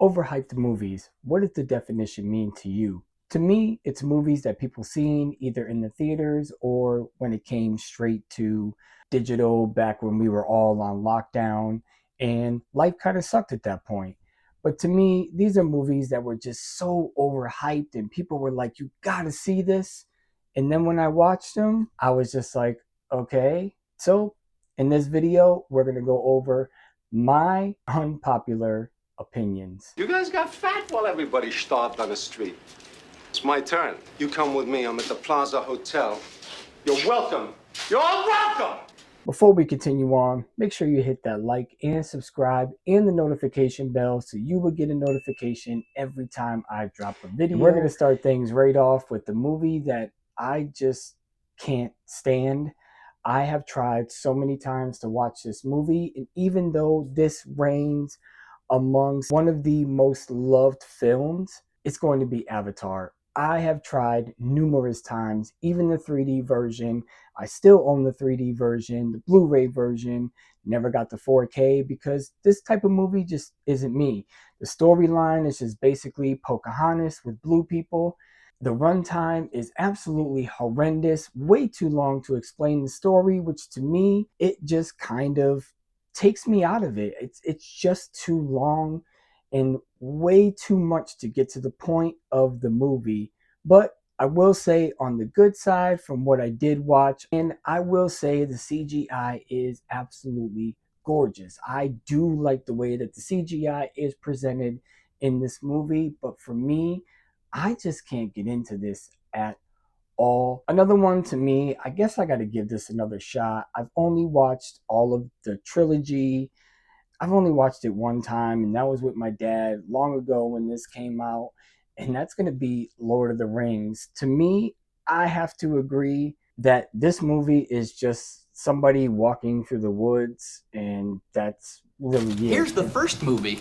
Overhyped movies. What does the definition mean to you? To me, it's movies that people seen either in the theaters or when it came straight to digital back when we were all on lockdown and life kind of sucked at that point. But to me, these are movies that were just so overhyped and people were like, you gotta see this. And then when I watched them, I was just like, okay. So in this video, we're gonna go over my unpopular opinions. You guys got fat while everybody starved on the street. It's my turn. You come with me. I'm at the Plaza Hotel. You're welcome. You're all welcome. Before we continue on, make sure you hit that like and subscribe and the notification bell so you will get a notification every time I drop a video. And we're going to start things right off with the movie that I just can't stand. I have tried so many times to watch this movie, and even though this reigns amongst one of the most loved films, it's going to be Avatar. I have tried numerous times, even the 3D version. I still own the 3D version, the Blu-ray version, never got the 4K because this type of movie just isn't me. The storyline is just basically Pocahontas with blue people. The runtime is absolutely horrendous, way too long to explain the story, which to me, it just kind of takes me out of it. It's just too long and way too much to get to the point of the movie. But I will say on the good side from what I did watch, and I will say the CGI is absolutely gorgeous. I do like the way that the CGI is presented in this movie, but for me, I just can't get into this at all. Another one to me, I guess I got to give this another shot. I've only watched all of the trilogy. I've only watched it one time, and that was with my dad long ago when this came out, and that's going to be Lord of the Rings. To me, I have to agree that this movie is just somebody walking through the woods, and that's really it. Here's the first movie.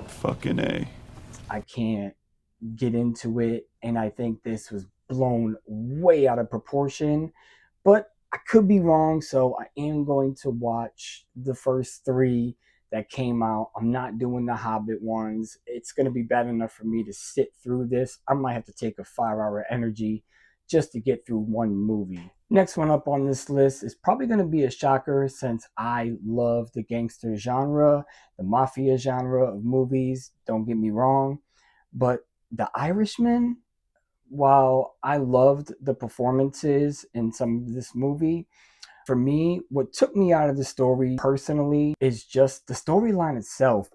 Fucking A. I can't get into it, and I think this was blown way out of proportion, but I could be wrong, so I am going to watch the first three that came out. I'm not doing the Hobbit ones. It's going to be bad enough for me to sit through this. I might have to take a 5-hour energy just to get through one movie. Next one up on this list is probably going to be a shocker since I love the gangster genre, the mafia genre of movies. Don't get me wrong, but The Irishman, while I loved the performances in some of this movie, for me, what took me out of the story personally is just the storyline itself.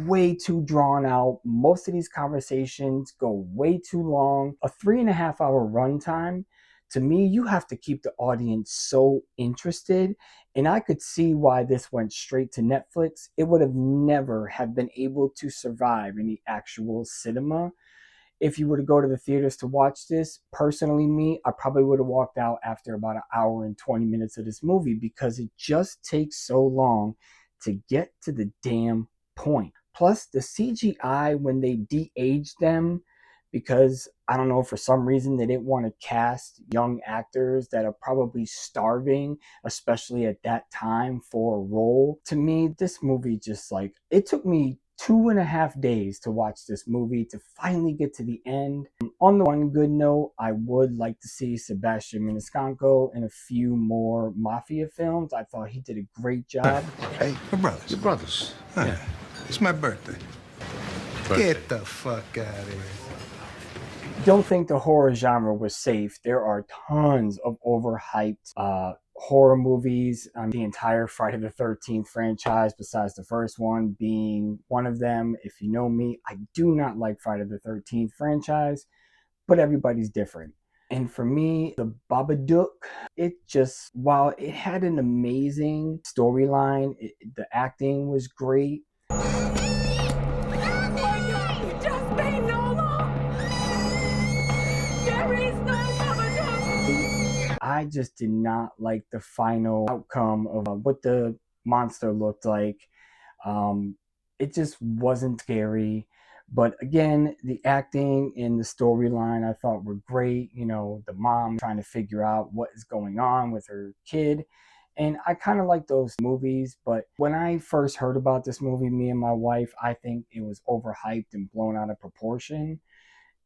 Way too drawn out. Most of these conversations go way too long. A 3.5-hour runtime. To me, you have to keep the audience so interested. And I could see why this went straight to Netflix. It would have never have been able to survive in the actual cinema. If you were to go to the theaters to watch this, personally me, I probably would have walked out after about an hour and 20 minutes of this movie because it just takes so long to get to the damn point. Plus the CGI, when they de-aged them, because I don't know, for some reason they didn't want to cast young actors that are probably starving, especially at that time, for a role. To me, this movie just like, it took me 2.5 days to watch this movie to finally get to the end. On the one good note, I would like to see Sebastian Maniscalco in a few more mafia films. I thought he did a great job. Hey, we're brothers. You're brothers. Yeah. It's my birthday. Get the fuck out of here. Don't think the horror genre was safe. There are tons of overhyped horror movies. The entire Friday the 13th franchise, besides the first one being one of them. If you know me, I do not like Friday the 13th franchise, but everybody's different. And for me, the Babadook, it just, while it had an amazing storyline, the acting was great. I just did not like the final outcome of what the monster looked like. It just wasn't scary. But again, the acting and the storyline I thought were great. You know, the mom trying to figure out what is going on with her kid. And I kind of like those movies, but when I first heard about this movie, me and my wife, I think it was overhyped and blown out of proportion.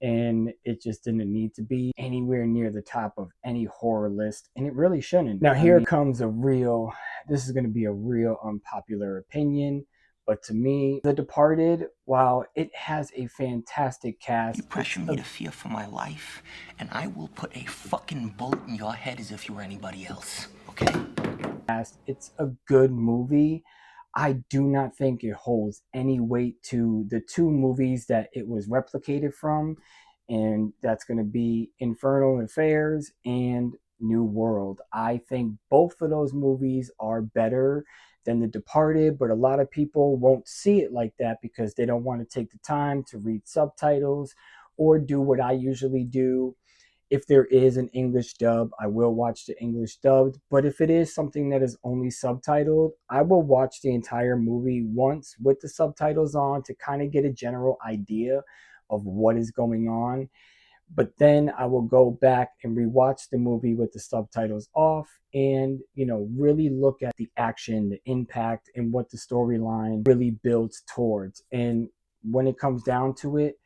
And it just didn't need to be anywhere near the top of any horror list, and it really shouldn't. Now, here comes this is going to be a real unpopular opinion, but to me, The Departed, while it has a fantastic cast, You pressure me to fear for my life, and I will put a fucking bullet in your head as if you were anybody else, okay? it's a good movie. I do not think it holds any weight to the two movies that it was replicated from, and that's going to be Infernal Affairs and New World. I think both of those movies are better than The Departed, but a lot of people won't see it like that because they don't want to take the time to read subtitles or do what I usually do. If there is an English dub, I will watch the English dubbed. But if it is something that is only subtitled, I will watch the entire movie once with the subtitles on to kind of get a general idea of what is going on. But then I will go back and rewatch the movie with the subtitles off and, really look at the action, the impact, and what the storyline really builds towards. And when it comes down to it,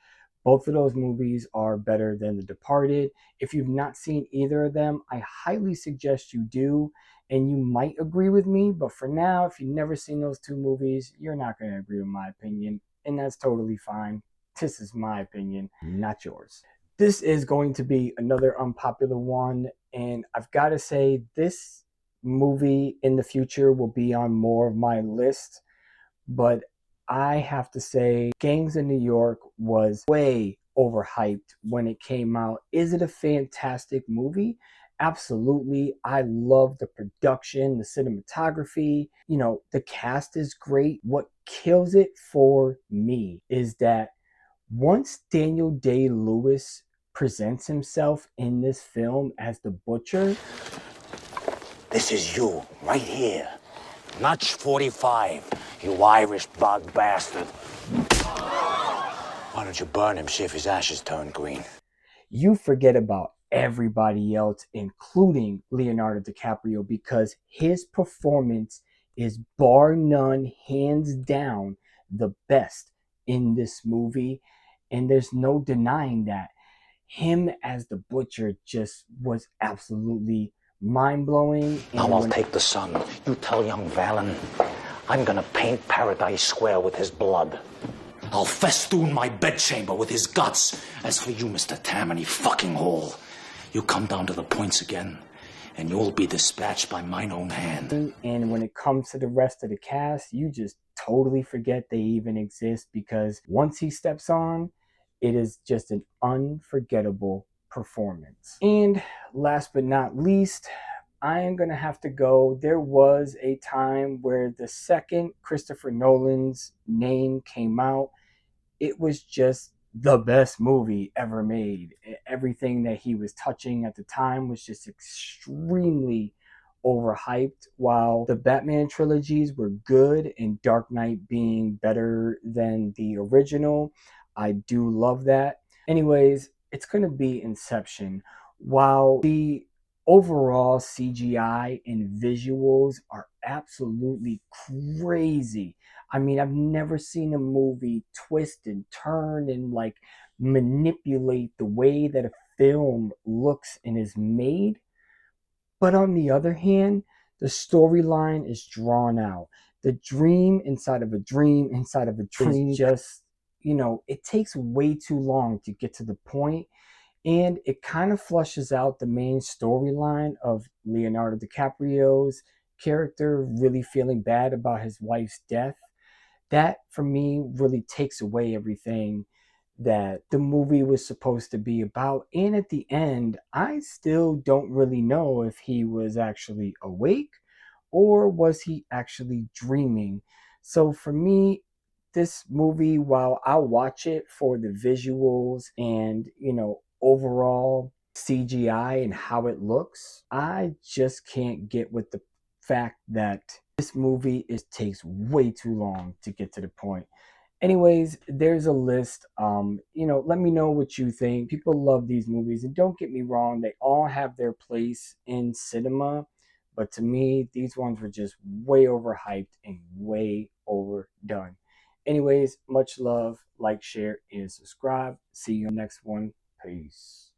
both of those movies are better than The Departed. If you've not seen either of them, I highly suggest you do. And you might agree with me, but for now, if you've never seen those two movies, you're not going to agree with my opinion. And that's totally fine. This is my opinion, not yours. This is going to be another unpopular one. And I've got to say, this movie in the future will be on more of my list. But I have to say, Gangs of New York was way overhyped when it came out. Is it a fantastic movie? Absolutely. I love the production, the cinematography. The cast is great. What kills it for me is that once Daniel Day-Lewis presents himself in this film as the Butcher, this is you, right here. Notch 45, you Irish bug bastard. Why don't you burn him, see if his ashes turn green? you forget about everybody else, including Leonardo DiCaprio, because his performance is bar none, hands down, the best in this movie. And there's no denying that. Him as the Butcher just was absolutely mind-blowing. Now I'll take the sun. You tell young Valen, I'm gonna paint Paradise Square with his blood. I'll festoon my bedchamber with his guts. As for you, Mr. Tammany fucking Hall, you come down to the points again, and you'll be dispatched by mine own hand. And when it comes to the rest of the cast, you just totally forget they even exist, because once he steps on, it is just an unforgettable performance. And last but not least, I am going to have to go. There was a time where the second Christopher Nolan's name came out, it was just the best movie ever made. Everything that he was touching at the time was just extremely overhyped. While the Batman trilogies were good and Dark Knight being better than the original, I do love that. Anyways, it's going to be Inception. While the overall CGI and visuals are absolutely crazy. I mean, I've never seen a movie twist and turn and manipulate the way that a film looks and is made. But on the other hand, the storyline is drawn out. The dream inside of a dream inside of a dream is just, it takes way too long to get to the point. And it kind of flushes out the main storyline of Leonardo DiCaprio's character really feeling bad about his wife's death. That, for me, really takes away everything that the movie was supposed to be about. And at the end, I still don't really know if he was actually awake or was he actually dreaming. So for me, this movie, while I'll watch it for the visuals and, overall CGI and how it looks, I just can't get with the fact that this movie takes way too long to get to the point. Anyways, there's a list. Let me know what you think. People love these movies, and don't get me wrong, they all have their place in cinema. But to me, these ones were just way overhyped and way overdone. Anyways, much love. Like, share, and subscribe. See you on the next one. Peace.